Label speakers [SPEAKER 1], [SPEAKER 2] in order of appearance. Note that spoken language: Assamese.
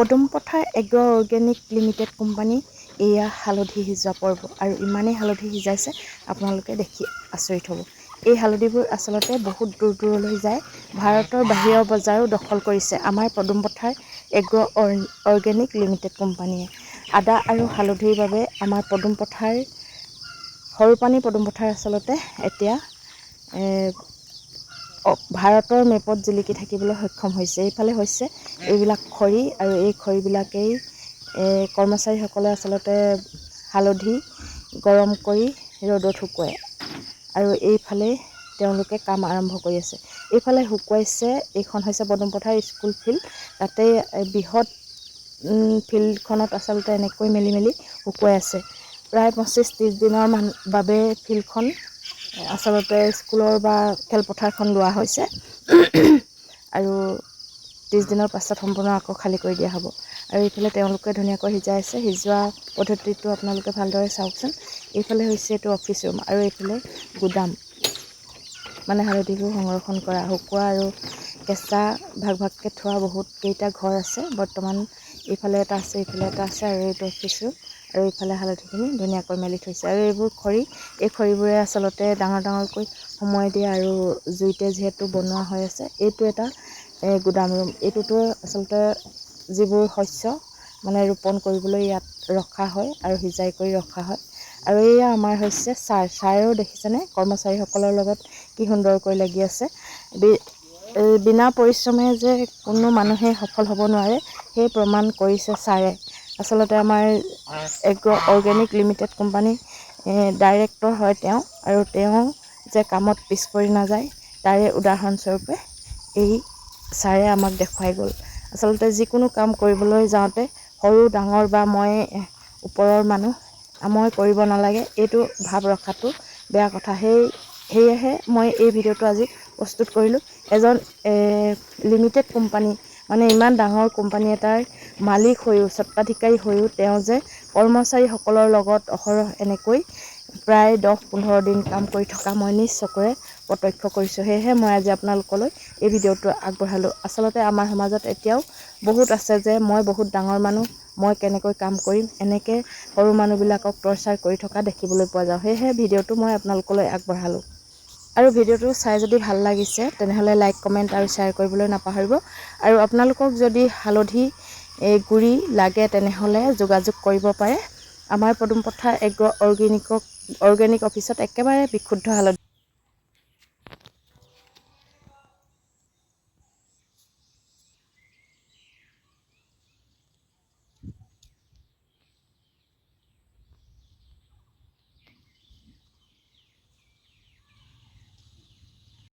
[SPEAKER 1] পদুম পথাৰ এগ্ৰ অৰ্গেনিক লিমিটেড কোম্পানী এয়া হালধি সিজোৱা পৰ্ব আৰু ইমানেই হালধি সিজাইছে আপোনালোকে দেখি আচৰিত হ'ব। এই হালধিবোৰ আচলতে বহুত দূৰ দূৰলৈ যায়, ভাৰতৰ বাহিৰৰ বজাৰো দখল কৰিছে আমাৰ পদুম পথাৰ এগ্ৰ অৰ্গেনিক লিমিটেড কোম্পানীয়ে। আদা আৰু হালধিৰ বাবে আমাৰ পদুম পথাৰ সৰুপানী পদুম পথাৰ আচলতে এতিয়া ভাৰতৰ মেপত জিলিকি থাকিবলৈ সক্ষম হৈছে। এইফালে হৈছে এইবিলাক খৰি আৰু এই খৰিবিলাকেই কৰ্মচাৰীসকলে আচলতে হালধি গৰম কৰি ৰ'দত শুকুৱায় আৰু এইফালে তেওঁলোকে কাম আৰম্ভ কৰি আছে। এইফালে শুকুৱাইছে, এইখন হৈছে পদুম পথাৰ স্কুল ফিল্ড, তাতে বৃহৎ ফিল্ডখনত আচলতে এনেকৈ মেলি মেলি শুকুৱাই আছে। প্ৰায় 25-30 দিনৰ বাবে ফিল্ডখন আচলতে স্কুলৰ বা খেলপথাৰখন লোৱা হৈছে আৰু 30 দিনৰ পাছত সম্পূৰ্ণ আকৌ খালী কৰি দিয়া হ'ব। আৰু এইফালে তেওঁলোকে ধুনীয়াকৈ সিজাই আছে। সিজোৱা পদ্ধতিটো আপোনালোকে ভালদৰে চাওকচোন। এইফালে হৈছে এইটো অফিচ ৰুম আৰু এইফালে গুদাম, মানে হালধিবোৰ সংৰক্ষণ কৰা, শুকোৱা আৰু কেঁচা ভাগ ভাগকৈ থোৱা বহুত কেইটা ঘৰ আছে। বৰ্তমান এইফালে এটা আছে, এইফালে এটা আছে আৰু এইটো অফিচ ৰুম আৰু এইফালে হালধিখিনি ধুনীয়াকৈ মেলি থৈছে। আৰু এইবোৰ খৰি, এই খৰিবোৰে আচলতে ডাঙৰ ডাঙৰকৈ সময় দিয়ে আৰু জুইতে যিহেতু বনোৱা হৈ আছে। এইটো এটা গুদাম ৰুম, এইটোতো আচলতে যিবোৰ শস্য মানে ৰোপণ কৰিবলৈ ইয়াত ৰখা হয় আৰু সিজাই কৰি ৰখা হয়। আৰু এয়া আমাৰ হৈছে ছাৰেও দেখিছেনে কৰ্মচাৰীসকলৰ লগত কি সুন্দৰকৈ লাগি আছে। বিনা পৰিশ্ৰমে যে কোনো মানুহে সফল হ'ব নোৱাৰে সেই প্ৰমাণ কৰিছে ছাৰে। আচলতে আমাৰ agro organic limited company director হয় তেওঁ, আৰু তেওঁ যে কামত পিছ পৰি নাযায় তাৰে উদাহৰণস্বৰূপে এই ছাৰে আমাক দেখুৱাই গ'ল। আচলতে যিকোনো কাম কৰিবলৈ যাওঁতে সৰু ডাঙৰ বা মই ওপৰৰ মানুহ, মই কৰিব নালাগে এইটো ভাৱ ৰখাটো বেয়া কথা। সেয়েহে মই এই ভিডিঅ'টো আজি প্ৰস্তুত কৰিলোঁ। এজন লিমিটেড কোম্পানী, মানে ইমান ডাঙৰ কোম্পানী এটাৰ মালিক হৈও, স্বত্বাধিকাৰী হৈও তেওঁ যে কৰ্মচাৰীসকলৰ লগত অহৰহ এনেকৈ প্ৰায় 10-15 দিন কাম কৰি থকা মই নিজ চকুৰে প্ৰত্যক্ষ কৰিছোঁ। সেয়েহে মই আজি আপোনালোকলৈ এই ভিডিঅ'টো আগবঢ়ালোঁ। আচলতে আমাৰ সমাজত এতিয়াও বহুত আছে যে মই বহুত ডাঙৰ মানুহ, মই কেনেকৈ কাম কৰিম, এনেকৈ সৰু মানুহবিলাকক টৰ্চাৰ কৰি থকা দেখিবলৈ পোৱা যাওঁ। সেয়েহে ভিডিঅ'টো মই আপোনালোকলৈ আগবঢ়ালোঁ। আৰু ভিডিঅ'টো চাই যদি ভাল লাগিছে তেনেহ'লে লাইক, কমেণ্ট আৰু শ্বেয়াৰ কৰিবলৈ নাপাহৰিব। আৰু আপোনালোকক যদি হালধি গুড়ি লাগে তেনেহ'লে যোগাযোগ কৰিব পাৰে আমাৰ পদুম পথাৰ এগ্ৰ অৰ্গেনিক অফিচত। একেবাৰে বিশুদ্ধ হালধি